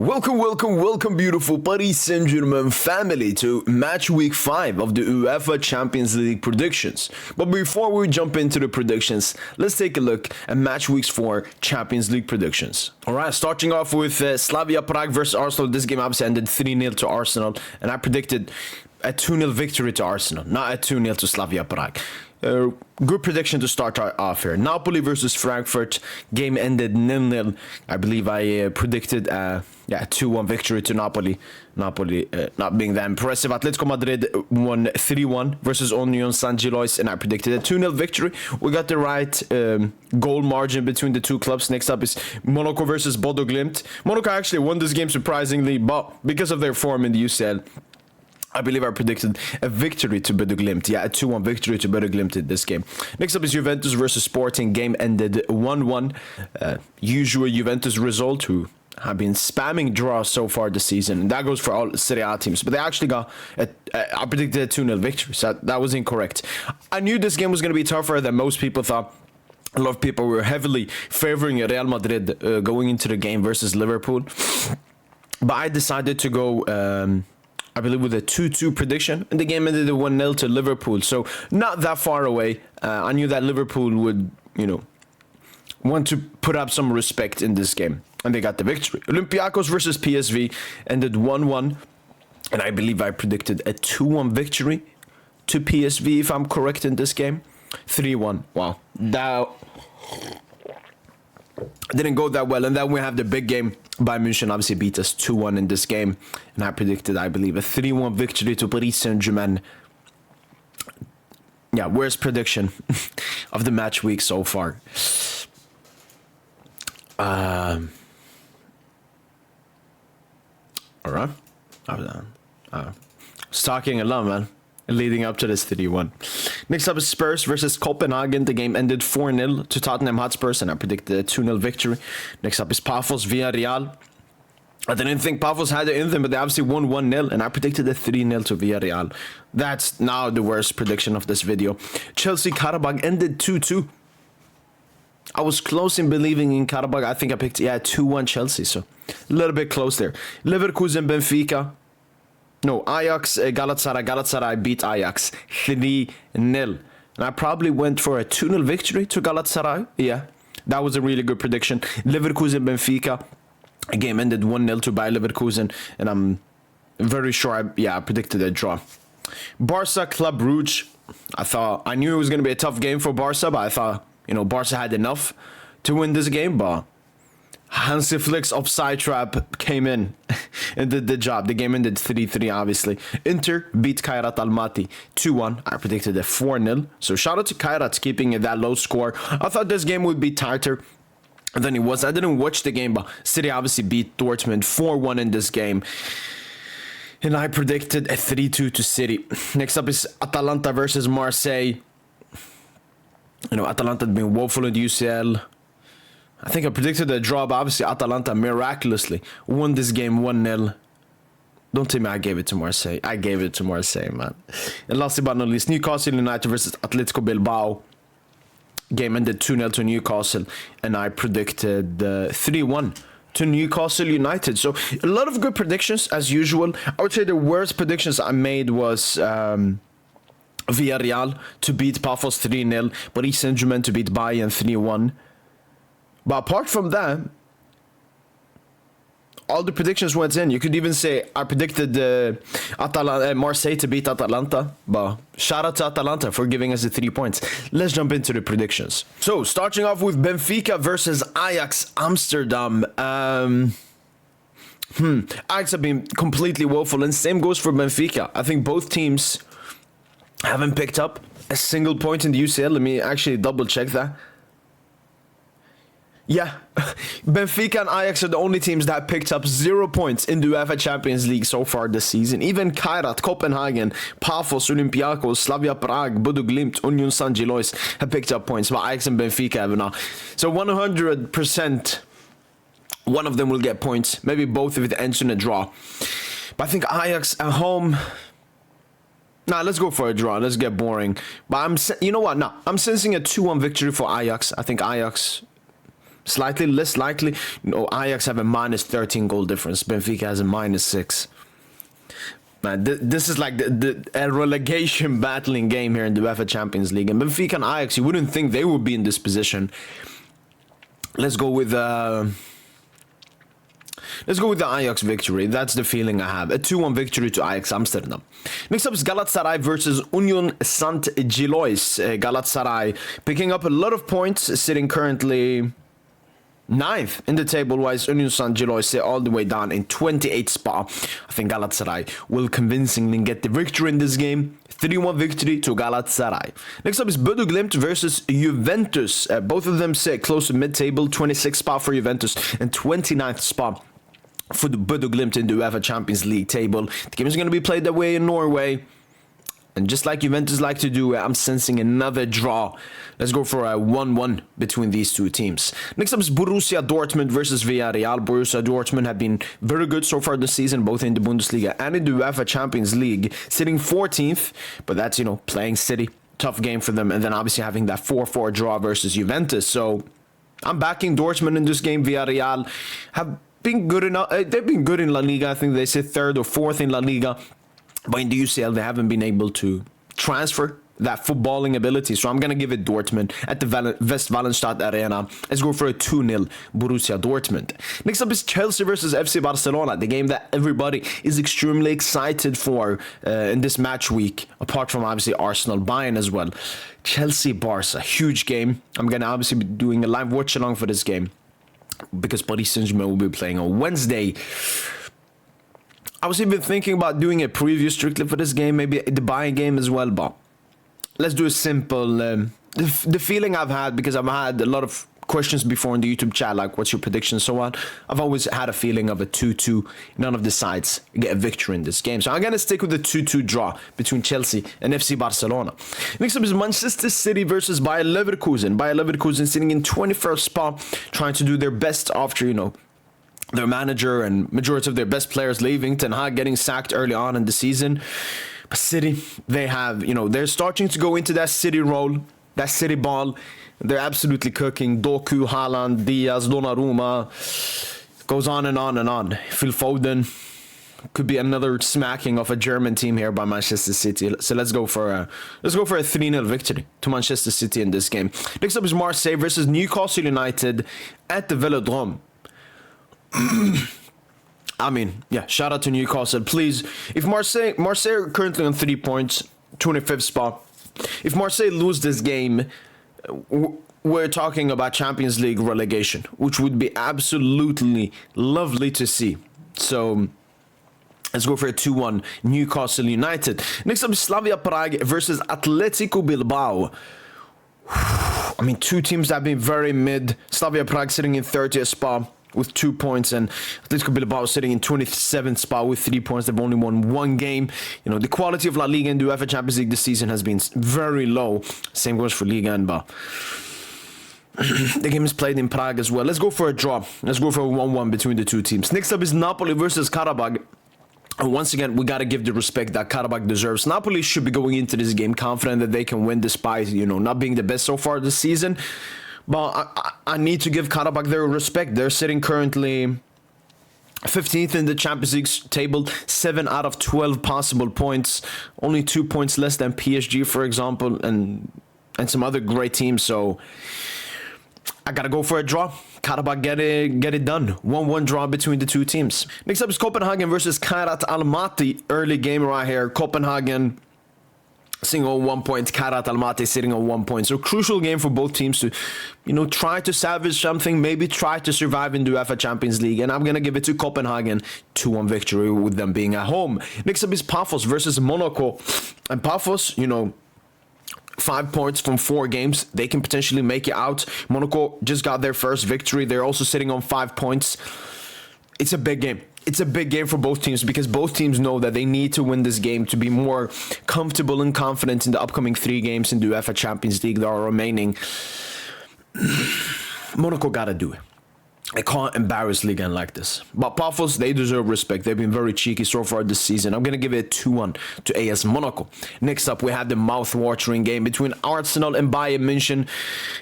Welcome, beautiful Paris Saint-Germain family to match week 5 of the UEFA Champions League predictions. But before we jump into the predictions, let's take a look at match weeks 4 Champions League predictions. Alright, starting off with Slavia Prague versus Arsenal. This game obviously ended 3-0 to Arsenal, and I predicted a 2-0 victory to Arsenal, not a 2-0 to Slavia Prague. Good prediction to start off here. Napoli versus Frankfurt. Game ended 0-0. I believe I predicted a 2-1 victory to Napoli. Napoli not being that impressive. Atletico Madrid won 3-1 versus Union Saint-Gilloise, and I predicted a 2-0 victory. We got the right goal margin between the two clubs. Next up is Monaco versus Bodø Glimt. Monaco actually won this game surprisingly, but because of their form in the UCL, I believe I predicted a victory to Bodø Glimt. Yeah, a 2-1 victory to Bodø Glimt in this game. Next up is Juventus versus Sporting. Game ended 1-1. Usual Juventus result, who have been spamming draws so far this season. And that goes for all Serie A teams. But they actually got, I predicted a 2-0 victory. So that was incorrect. I knew this game was going to be tougher than most people thought. A lot of people were heavily favoring Real Madrid going into the game versus Liverpool. But I decided to go... I believe with a 2-2 prediction, and the game ended 1-0 to Liverpool, so not that far away. I knew that Liverpool would, want to put up some respect in this game, and they got the victory. Olympiacos versus PSV ended 1-1, and I believe I predicted a 2-1 victory to PSV, if I'm correct in this game. 3-1, wow. That didn't go that well, and then we have the big game. Bayern Munich obviously beat us 2-1 in this game, and I predicted, I believe, a 3-1 victory to Paris Saint-Germain. Yeah, worst prediction of the match week so far. Alright. I was talking a lot, man, leading up to this 3-1. Next up is Spurs versus Copenhagen. The game ended 4-0 to Tottenham Hotspurs, and I predicted a 2-0 victory. Next up is Pafos Villarreal. I didn't think Pafos had it in them, but they obviously won 1-0, and I predicted a 3-0 to Villarreal. That's now the worst prediction of this video. Chelsea Qarabag ended 2-2. I was close in believing in Qarabag. I think I picked 2-1 Chelsea, so a little bit close there. Leverkusen Benfica. No, Ajax, Galatasaray. Galatasaray beat Ajax 3-0. And I probably went for a 2-0 victory to Galatasaray. Yeah, that was a really good prediction. Leverkusen, Benfica. A game ended 1-0 to Bayer Leverkusen. And I'm very sure I predicted a draw. Barca, Club Brugge. I knew it was going to be a tough game for Barca, but I thought, Barca had enough to win this game, but Hansi Flick's offside trap came in and did the job. The game ended 3-3, obviously. Inter beat Kairat Almaty 2-1. I predicted a 4-0. So shout out to Kairat keeping it that low score. I thought this game would be tighter than it was. I didn't watch the game, but City obviously beat Dortmund 4-1 in this game. And I predicted a 3-2 to City. Next up is Atalanta versus Marseille. Atalanta had been woeful in the UCL. I think I predicted a draw, but obviously Atalanta miraculously won this game 1-0. Don't tell me I gave it to Marseille. I gave it to Marseille, man. And lastly but not least, Newcastle United versus Atletico Bilbao. Game ended 2-0 to Newcastle, and I predicted 3-1 to Newcastle United. So a lot of good predictions as usual. I would say the worst predictions I made was Villarreal to beat Pafos 3-0, Paris Saint-Germain to beat Bayern 3-1. But apart from that, all the predictions went in. You could even say I predicted Marseille to beat Atalanta. But shout out to Atalanta for giving us the 3 points. Let's jump into the predictions. So starting off with Benfica versus Ajax Amsterdam. Ajax have been completely woeful, and same goes for Benfica. I think both teams haven't picked up a single point in the UCL. Let me actually double check that. Yeah, Benfica and Ajax are the only teams that picked up 0 points in the UEFA Champions League so far this season. Even Kairat, Copenhagen, Pafos, Olympiacos, Slavia Prague, Bodø Glimt, Union Saint-Gilloise have picked up points, but Ajax and Benfica have not. So 100%, one of them will get points. Maybe both if it ends in a draw. But I think Ajax at home... Nah, let's go for a draw. Let's get boring. But you know what? Nah, I'm sensing a 2-1 victory for Ajax. I think Ajax... slightly less likely. Ajax have a minus 13 goal difference. Benfica has a minus 6. Man, this is like a relegation battling game here in the UEFA Champions League. And Benfica and Ajax, you wouldn't think they would be in this position. Let's go with the Ajax victory. That's the feeling I have. A 2-1 victory to Ajax Amsterdam. Next up is Galatasaray versus Union Saint-Gilloise. Galatasaray picking up a lot of points, sitting currently 9th in the table, while Union Saint-Gilloise sit all the way down in 28th spot. I think Galatasaray will convincingly get the victory in this game. 3-1 victory to Galatasaray. Next up is Bodø Glimt versus Juventus. Both of them sit close to mid-table, 26th spot for Juventus and 29th spot for the Bodø Glimt in the UEFA Champions League table. The game is going to be played that way in Norway. And just like Juventus like to do, I'm sensing another draw. Let's go for a 1-1 between these two teams. Next up is Borussia Dortmund versus Villarreal. Borussia Dortmund have been very good so far this season, both in the Bundesliga and in the UEFA Champions League, sitting 14th. But that's, playing City. Tough game for them. And then obviously having that 4-4 draw versus Juventus. So I'm backing Dortmund in this game. Villarreal have been good enough. They've been good in La Liga. I think they sit 3rd or 4th in La Liga. But in the UCL, they haven't been able to transfer that footballing ability. So I'm going to give it Dortmund at the Westfalenstadt Arena. Let's go for a 2-0 Borussia Dortmund. Next up is Chelsea versus FC Barcelona, the game that everybody is extremely excited for in this match week, apart from obviously Arsenal Bayern as well. Chelsea-Barca, huge game. I'm going to obviously be doing a live watch-along for this game because Paris Saint-Germain will be playing on Wednesday. I was even thinking about doing a preview strictly for this game, maybe the Bayern game as well, but let's do a simple, the feeling I've had, because I've had a lot of questions before in the YouTube chat, like what's your prediction and so on. I've always had a feeling of a 2-2, none of the sides get a victory in this game. So I'm going to stick with the 2-2 draw between Chelsea and FC Barcelona. Next up is Manchester City versus Bayer Leverkusen. Bayer Leverkusen sitting in 21st spot, trying to do their best after, their manager and majority of their best players leaving, Ten Hag getting sacked early on in the season. But City, they have, they're starting to go into that City role, that City ball. They're absolutely cooking. Doku, Haaland, Diaz, Donnarumma. Goes on and on and on. Phil Foden. Could be another smacking of a German team here by Manchester City. So let's go for a 3-0 victory to Manchester City in this game. Next up is Marseille versus Newcastle United at the Velodrome. Shout out to Newcastle. Please, if Marseille are currently on 3 points, 25th spot. If Marseille lose this game, we're talking about Champions League relegation, which would be absolutely lovely to see. So let's go for a 2-1 Newcastle United. Next up is Slavia Prague versus Atletico Bilbao. Two teams that have been very mid. Slavia Prague sitting in 30th spot with 2 points, and Atletico Bilbao sitting in 27th spot with 3 points. They've only won 1 game. The quality of La Liga and the UEFA Champions League this season has been very low. Same goes for Liga and Ba. The game is played in Prague as well. Let's go for a draw. Let's go for a 1-1 between the two teams. Next up is Napoli versus Qarabag. And once again, we got to give the respect that Qarabag deserves. Napoli should be going into this game confident that they can win despite, not being the best so far this season. But I need to give Qarabag their respect. They're sitting currently 15th in the Champions League table, 7 out of 12 possible points. Only 2 points less than PSG, for example, and some other great teams. So I got to go for a draw. Qarabag get it done. 1-1 draw between the two teams. Next up is Copenhagen versus Kairat Almaty. Early game right here. Copenhagen sitting on 1 point, Kairat Almaty sitting on 1 point. So crucial game for both teams to, try to salvage something, maybe try to survive in the UEFA Champions League. And I'm going to give it to Copenhagen, 2-1 victory with them being at home. Next up is Pafos versus Monaco. And Pafos, 5 points from 4 games. They can potentially make it out. Monaco just got their first victory. They're also sitting on 5 points. It's a big game. It's a big game for both teams because both teams know that they need to win this game to be more comfortable and confident in the upcoming 3 games in the UEFA Champions League that are remaining. Monaco gotta do it. I can't embarrass Ligue 1 like this. But Pafos, they deserve respect. They've been very cheeky so far this season. I'm going to give it 2-1 to AS Monaco. Next up, we have the mouth-watering game between Arsenal and Bayern München.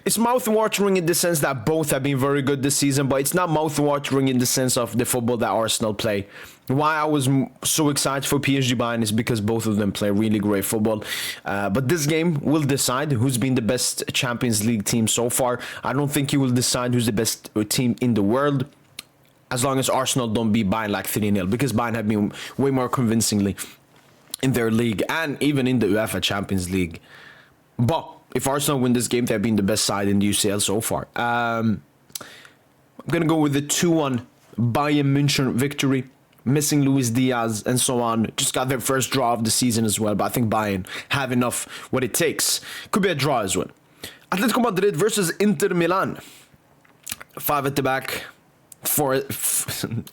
It's mouth-watering in the sense that both have been very good this season, but it's not mouth-watering in the sense of the football that Arsenal play. Why I was so excited for PSG Bayern is because both of them play really great football. But this game will decide who's been the best Champions League team so far. I don't think it will decide who's the best team in the world, as long as Arsenal don't beat Bayern like 3-0, because Bayern have been way more convincingly in their league and even in the UEFA Champions League. But if Arsenal win this game, they've been the best side in the UCL so far. I'm going to go with the 2-1 Bayern München victory. Missing Luis Diaz and so on. Just got their first draw of the season as well, but I think Bayern have enough what it takes. Could be a draw as well. Atletico Madrid versus Inter Milan. 5 at the back,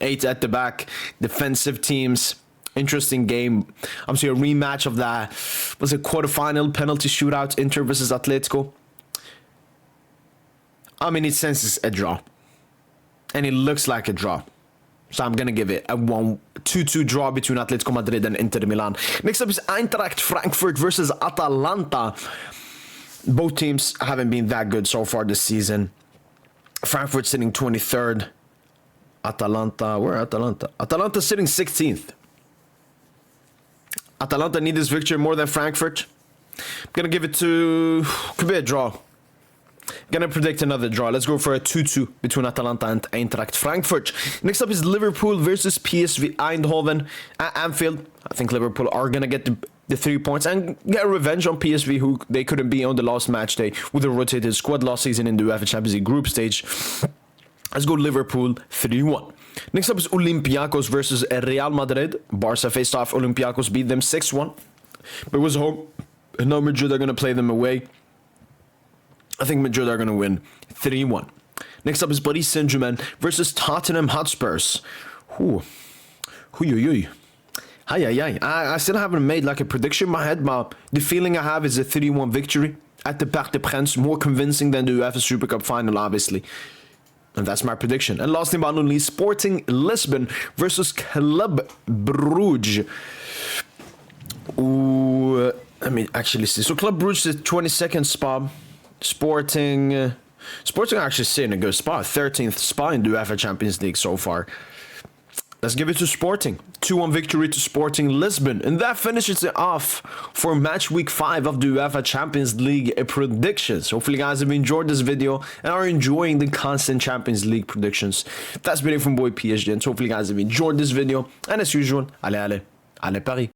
8 at the back. Defensive teams. Interesting game. I'm seeing a rematch of that. Was it quarterfinal penalty shootout? Inter versus Atletico. I mean, it senses a draw. And it looks like a draw. So I'm going to give it a 2-2 draw between Atletico Madrid and Inter Milan. Next up is Eintracht Frankfurt versus Atalanta. Both teams haven't been that good so far this season. Frankfurt sitting 23rd. Atalanta, where Atalanta? Atalanta sitting 16th. Atalanta need this victory more than Frankfurt. I'm going to give it to... could be a draw. Gonna predict another draw. Let's go for a 2-2 between Atalanta and Eintracht Frankfurt. Next up is Liverpool versus PSV Eindhoven at Anfield. I think Liverpool are gonna get the 3 points and get revenge on PSV, who they couldn't be on the last match day with a rotated squad last season in the UEFA Champions League group stage. Let's go Liverpool 3-1. Next up is Olympiacos versus Real Madrid. Barca faced off. Olympiacos beat them 6-1. But it was home. And now Madrid are gonna play them away. I think Madrid are going to win 3-1. Next up is Paris Saint-Germain versus Tottenham Hotspurs. I still haven't made like a prediction in my head, but the feeling I have is a 3-1 victory at the Parc des Princes. More convincing than the UEFA Super Cup final, obviously. And that's my prediction. And last but not least, Sporting Lisbon versus Club Brugge. Ooh, let me actually see. So Club Brugge is 22nd spot. Sporting actually sitting in a good spot. 13th spot in the UEFA Champions League so far. Let's give it to Sporting. 2-1 victory to Sporting Lisbon. And that finishes it off for match week 5 of the UEFA Champions League predictions. Hopefully you guys have enjoyed this video and are enjoying the constant Champions League predictions. That's been it from boy PSG. And hopefully you guys have enjoyed this video. And as usual, allez Paris.